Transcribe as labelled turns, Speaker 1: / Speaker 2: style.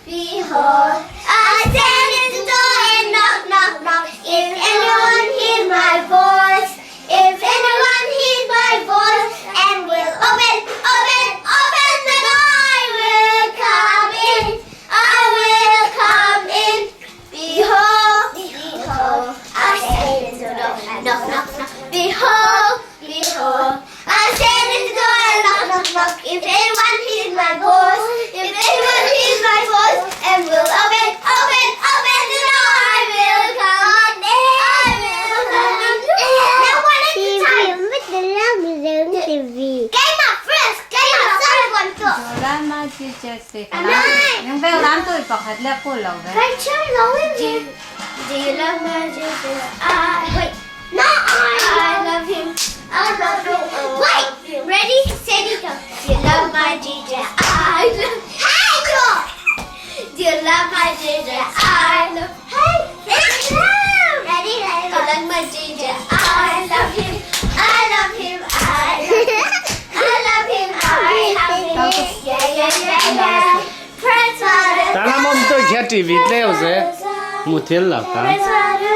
Speaker 1: Behold, I stand at the door and knock, knock, knock. If anyone hears my voice, if anyone hears my voice, and will open, open, open the door, I will come in. I will come in. Behold, behold, I stand at the door and knock, knock, knock. Behold, behold, I stand at the door and knock, knock, knock. If anyone hears my voice, if anyone hears my voice, and will open, open, open the door, I will come in. I will come in. Now one at a time. Game up first. Game up second go.
Speaker 2: Salamat si Jesse. Yung bell lang to ipakadla ko lang.
Speaker 1: Right, sure, do you love my Jesus? Wait. No, I love him. I love him. Wait. Ready, steady, go. Do you love my Jesus? I love. Hey, go. Do you love my Jesus? I love. Hey, ready, ready. I love my Jesus. I love him. I love him. I love him. I love him. I love him. Yeah, yeah, yeah, yeah. Praise God.
Speaker 3: Tana mom to khya TV tle ose muthil la ta.
Speaker 1: Praise God.